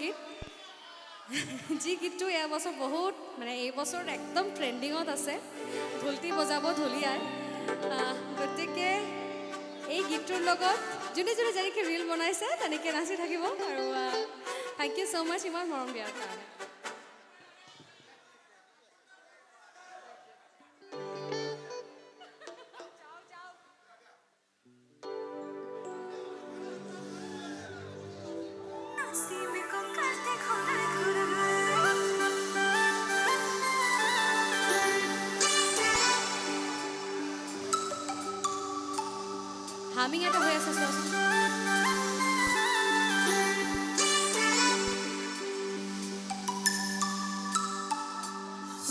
গীত যি গীতটো এই বছৰ বহুত মানে এই বছৰ একদম ট্ৰেন্ডিঙত আছে ঢোলটি বজাব ঢুলিয়াই গতিকে এই গীতটোৰ লগত যোনে যোনে যেনেকৈ ৰিল বনাইছে তেনেকৈ নাচি থাকিব আৰু থ্যাংক ইউ সো মাচ ইমান মৰম দিয়াৰ কাৰণে হামিং এটা হৈ আছে চোৱাচোন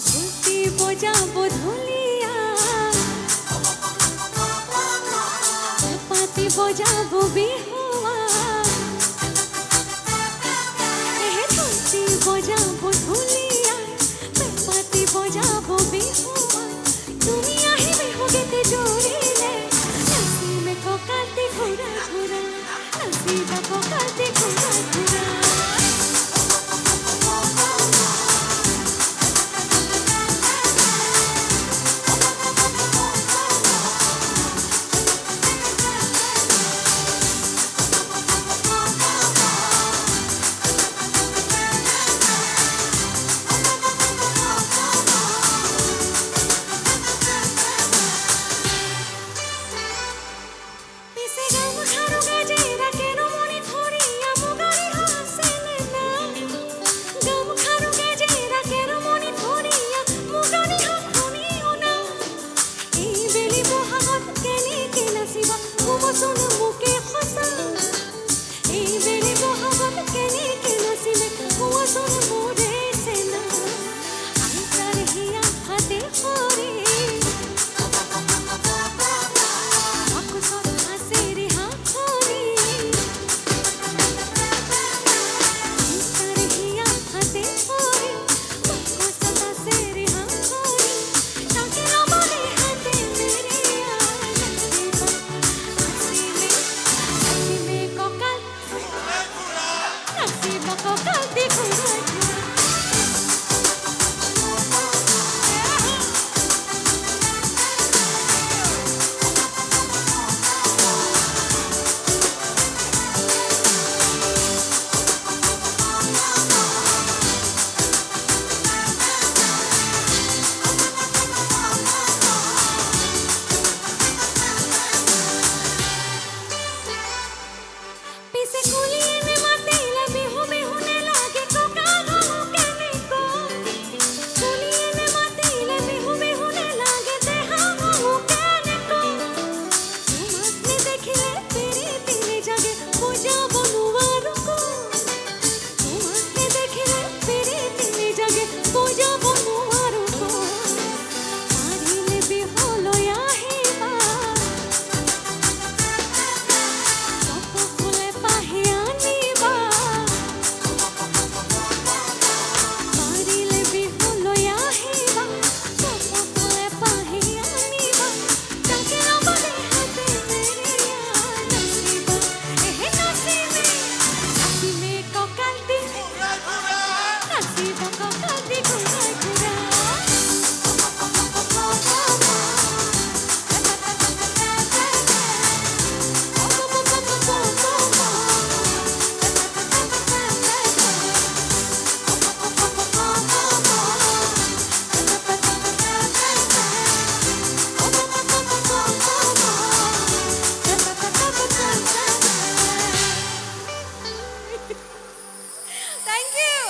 ঢোলটি বজাব ঢুলিয়া পাতি বজাব বিহুয়া ঢোলটি বজাব ঢুলিয়া পাতি বজাব বিহুয়া তুমি আহি বিহু গীতে জুৰিলে Kokati khura khura, nasiba kokati khura khura. Kokati khura